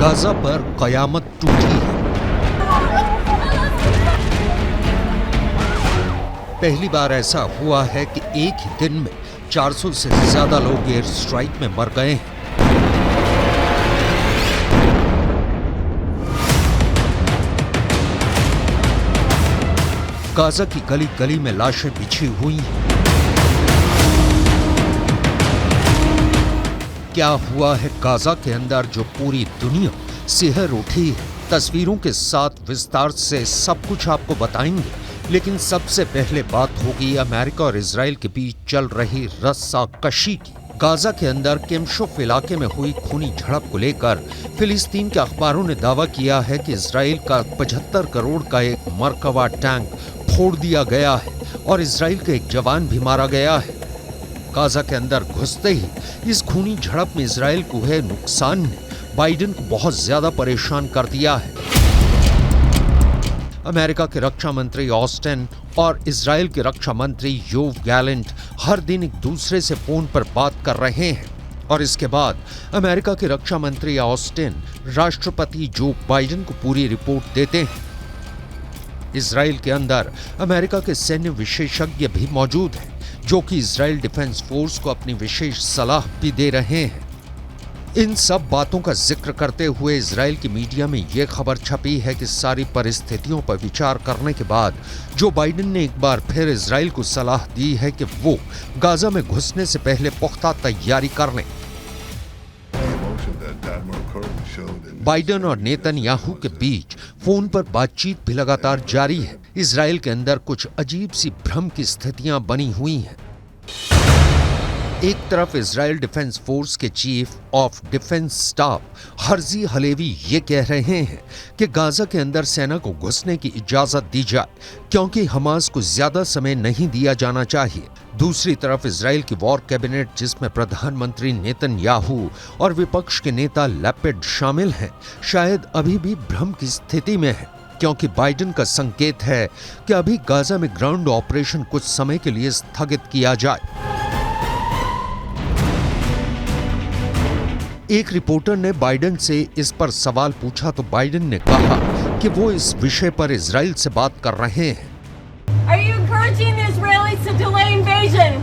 Gaza पर कयामत टूटी है। पहली बार ऐसा हुआ है कि एक ही दिन में 400 से ज्यादा लोग एयर स्ट्राइक में मर गए हैं। गाजा की गली गली में लाशें बिछी हुई हैं। क्या हुआ है गाजा के अंदर जो पूरी दुनिया सिहर उठी है? तस्वीरों के साथ विस्तार से सब कुछ आपको बताएंगे, लेकिन सबसे पहले बात होगी अमेरिका और इजराइल के बीच चल रही रस्साकशी की। गाजा के अंदर किमशुफ इलाके में हुई खूनी झड़प को लेकर फिलिस्तीन के अखबारों ने दावा किया है कि इजराइल का 75 करोड़ का एक मरकबा टैंक फोड़ दिया गया है और इजराइल का एक जवान भी मारा गया है। गाजा के अंदर घुसते ही इस खूनी झड़प में इजराइल को हुए नुकसान ने बाइडेन को बहुत ज्यादा परेशान कर दिया है। अमेरिका के रक्षा मंत्री ऑस्टिन और इजराइल के रक्षा मंत्री योव गैलेंट हर दिन एक दूसरे से फोन पर बात कर रहे हैं और इसके बाद अमेरिका के रक्षा मंत्री ऑस्टिन राष्ट्रपति जो बाइडेन को पूरी रिपोर्ट देते हैं। इजराइल के अंदर अमेरिका के सैन्य विशेषज्ञ भी मौजूद हैं, जो कि इजराइल डिफेंस फोर्स को अपनी विशेष सलाह भी दे रहे हैं। इन सब बातों का जिक्र करते हुए इजराइल की मीडिया में यह खबर छपी है कि सारी परिस्थितियों पर विचार करने के बाद जो बाइडेन ने एक बार फिर इजराइल को सलाह दी है कि वो गाजा में घुसने से पहले पुख्ता तैयारी कर लें। बाइडेन और नेतन्याहू के बीच फोन पर बातचीत भी लगातार जारी है। इजराइल के अंदर कुछ अजीब सी भ्रम की स्थितियां बनी हुई हैं। एक तरफ इजराइल डिफेंस फोर्स के chief of defence staff Herzi Halevi ये कह रहे हैं कि गाजा के अंदर सेना को घुसने की इजाजत दी जाए, क्योंकि हमास को ज्यादा समय नहीं दिया जाना चाहिए। दूसरी तरफ इजराइल की वॉर कैबिनेट, जिसमें प्रधानमंत्री नेतन्याहू और विपक्ष के नेता लैपिड शामिल हैं, शायद अभी भी भ्रम की स्थिति में है, क्योंकि बाइडेन का संकेत है कि अभी गाजा में ग्राउंड ऑपरेशन कुछ समय के लिए स्थगित किया जाए। एक रिपोर्टर ने बाइडेन से इस पर सवाल पूछा तो बाइडेन ने कहा कि वो इस विषय पर इजराइल से बात कर रहे हैं। Are you encouraging the Israelis to delay invasion?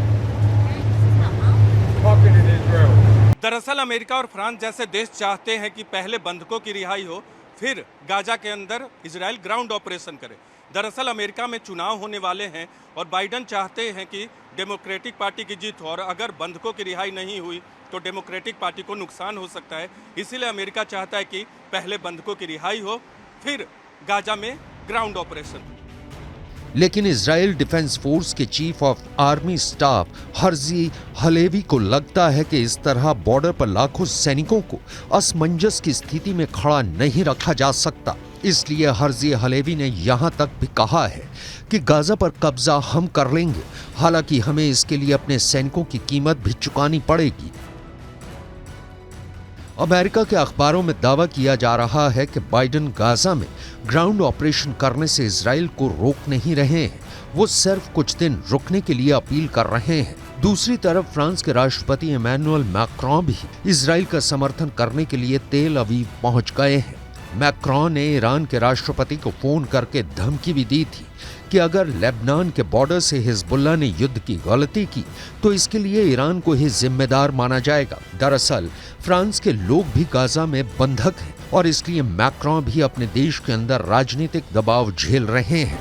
दरअसल अमेरिका और फ्रांस जैसे देश चाहते हैं कि पहले बंधकों की रिहाई हो, फिर गाजा के अंदर इजराइल ग्राउंड ऑपरेशन करे। दरअसल अमेरिका में चुनाव होने वाले हैं और बाइडेन चाहते हैं कि डेमोक्रेटिक पार्टी की जीत हो, और अगर बंधकों की रिहाई नहीं हुई तो डेमोक्रेटिक पार्टी को नुकसान हो सकता है। इसीलिए अमेरिका चाहता है कि पहले बंधकों की रिहाई हो, फिर गाजा में ग्राउंड ऑपरेशन। लेकिन इजराइल डिफेंस फोर्स के chief of army staff Herzi Halevi को लगता है कि इस तरह बॉर्डर पर लाखों सैनिकों को असमंजस की स्थिति में खड़ा नहीं रखा जा सकता। इसलिए हर्जी हलेवी ने यहां तक भी कहा है कि गाजा पर कब्जा हम कर लेंगे, हालांकि हमें इसके लिए अपने सैनिकों की कीमत भी चुकानी पड़ेगी। अमेरिका के अखबारों में दावा किया जा रहा है कि बाइडेन गाजा में ग्राउंड ऑपरेशन करने से इजराइल को रोक नहीं रहे हैं, वो सिर्फ कुछ दिन रुकने के लिए अपील कर रहे हैं। दूसरी तरफ फ्रांस के राष्ट्रपति इमैनुअल मैक्रोन भी इजराइल का समर्थन करने के लिए तेल अवीव पहुंच गए हैं। मैक्रोन ने ईरान के राष्ट्रपति को फोन करके धमकी भी दी थी कि अगर लेबनान के बॉर्डर से हिजबुल्लाह ने युद्ध की गलती की तो इसके लिए ईरान को ही जिम्मेदार माना जाएगा। दरअसल फ्रांस के लोग भी गाजा में बंधक हैं और इसलिए मैक्रोन भी अपने देश के अंदर राजनीतिक दबाव झेल रहे हैं।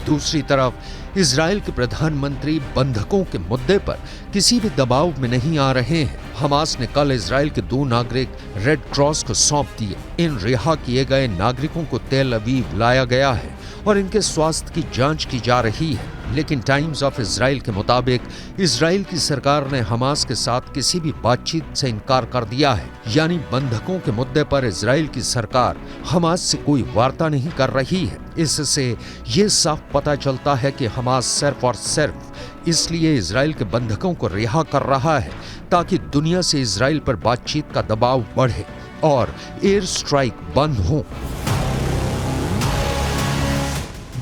दूसरी तरफ इजराइल के प्रधानमंत्री बंधकों के मुद्दे पर किसी भी दबाव में नहीं आ रहे हैं। हमास ने कल इजराइल के 2 नागरिक रेड क्रॉस को सौंप दिए। इन रिहा किए गए नागरिकों को तेल अवीव लाया गया है और इनके स्वास्थ्य की जांच की जा रही है। लेकिन टाइम्स ऑफ इजराइल के मुताबिक इजराइल की सरकार ने हमास के साथ किसी भी बातचीत से इनकार कर दिया है, यानी बंधकों के मुद्दे पर इजराइल की सरकार हमास से कोई वार्ता नहीं कर रही है। इससे ये साफ पता चलता है कि हमास सिर्फ और सिर्फ इसलिए इजराइल के बंधकों को रिहा कर रहा है ताकि दुनिया से इजराइल पर बातचीत का दबाव बढ़े और एयर स्ट्राइक बंद हो।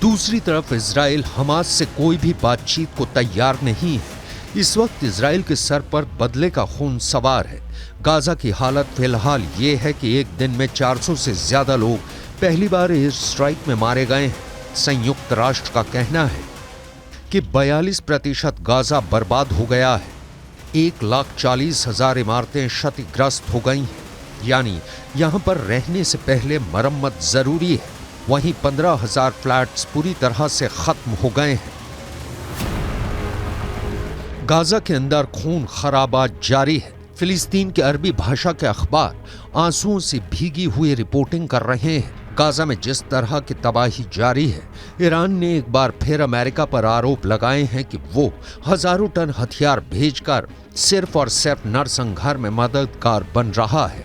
दूसरी तरफ इजराइल हमास से कोई भी बातचीत को तैयार नहीं है। इस वक्त इजराइल के सर पर बदले का खून सवार है। गाजा की हालत फिलहाल ये है कि एक दिन में 400 से ज्यादा लोग पहली बार एयर स्ट्राइक में मारे गए हैं। संयुक्त राष्ट्र का कहना है कि 42% गाजा बर्बाद हो गया है। 1,40,000 इमारतें क्षतिग्रस्त हो गई हैं, यानी यहां पर रहने से पहले मरम्मत जरूरी है। वहीं 15,000 फ्लैट्स पूरी तरह से खत्म हो गए हैं। गाजा के अंदर खून खराबा जारी है। फिलिस्तीन के अरबी भाषा के अखबार आंसुओं से भीगी हुई रिपोर्टिंग कर रहे हैं। गाजा में जिस तरह की तबाही जारी है, ईरान ने एक बार फिर अमेरिका पर आरोप लगाए हैं कि वो हजारों टन हथियार भेजकर सिर्फ और सिर्फ नरसंहार में मददगार बन रहा है।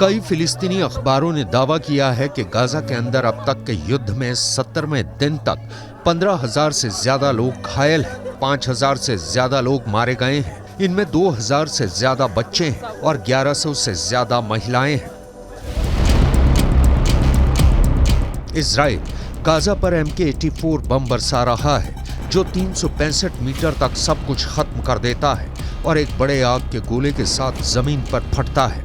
कई फिलिस्तीनी अखबारों ने दावा किया है कि गाजा के अंदर अब तक के युद्ध में 70वें दिन तक 15,000 से ज्यादा लोग घायल हैं, 5,000 से ज्यादा लोग मारे गए हैं। इनमें 2,000 से ज्यादा बच्चे हैं और 1,100 से ज्यादा महिलाएं हैं। इजराइल गाजा पर MK-84 बम बरसा रहा है, जो 365 मीटर तक सब कुछ खत्म कर देता है और एक बड़े आग के गोले के साथ जमीन पर फटता है।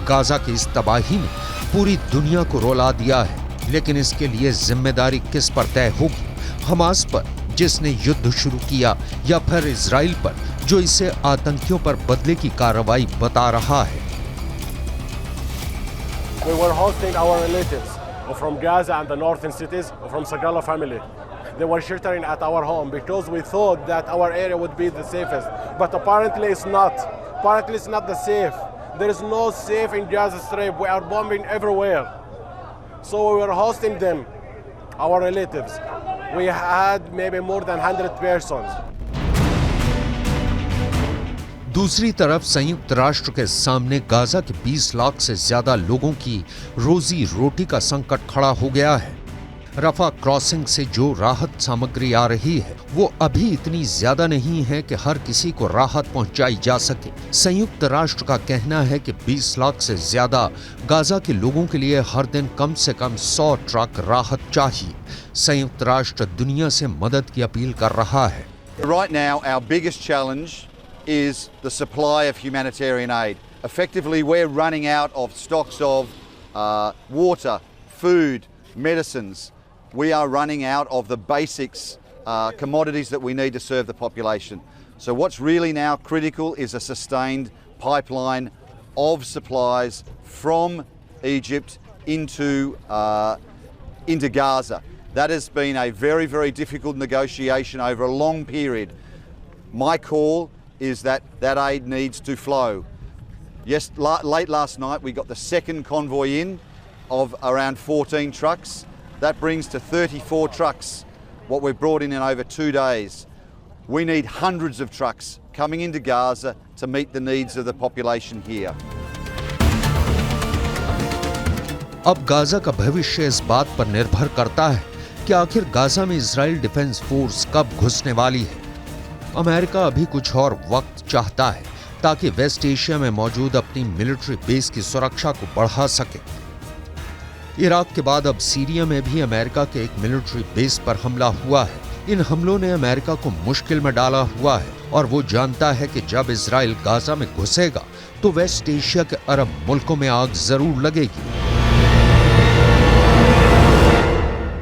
गाजा की इस तबाही ने पूरी दुनिया को रुला दिया है, लेकिन इसके लिए जिम्मेदारी किस पर तय होगी? हमास पर, जिसने युद्ध शुरू किया, या फिर इजराइल पर, जो इसे आतंकियों पर बदले की कार्रवाई बता रहा है? We were hosting our relatives from Gaza and the northern cities from Sagala family. They were sheltering at our home because we thought that our area would be the safest, but apparently it's not. Apparently it's not the safe. There is no safe in Gaza Strip. We are bombing everywhere. So we were hosting them, our relatives. We had maybe more than 100 persons. दूसरी तरफ संयुक्त राष्ट्र के सामने Gaza के 20 लाख से ज्यादा लोगों की रोजी रोटी का संकट खड़ा हो गया है। रफा क्रॉसिंग से जो राहत सामग्री आ रही है, वो अभी इतनी ज्यादा नहीं है कि हर किसी को राहत पहुंचाई जा सके। संयुक्त राष्ट्र का कहना है कि 20 लाख से ज्यादा गाजा के लोगों के लिए हर दिन कम से कम 100 ट्रक राहत चाहिए। संयुक्त राष्ट्र दुनिया से मदद की अपील कर रहा है। Right now, our biggest challenge is the supply of humanitarian aid. Effectively, we're running out of stocks of water, food, medicines. We are running out of the basics, commodities that we need to serve the population. So what's really now critical is a sustained pipeline of supplies from Egypt into Gaza. That has been a very, very difficult negotiation over a long period. My call is that that aid needs to flow. Yes, late last night we got the second convoy in of around 14 trucks. That brings to 34 trucks what we've brought in over 2 days. We need hundreds of trucks coming into Gaza to meet the needs of the population here. अब Gaza का भविष्य इस बात पर निर्भर करता है कि आखिर गाजा में इजराइल डिफेंस फोर्स कब घुसने वाली है। अमेरिका अभी कुछ और वक्त चाहता है ताकि वेस्ट एशिया में मौजूद अपनी मिलिट्री बेस की सुरक्षा को बढ़ा सके। इराक के बाद अब सीरिया में भी अमेरिका के एक मिलिट्री बेस पर हमला हुआ है। इन हमलों ने अमेरिका को मुश्किल में डाला हुआ है और वो जानता है कि जब इजराइल गाजा में घुसेगा तो वेस्ट एशिया के अरब मुल्कों में आग जरूर लगेगी।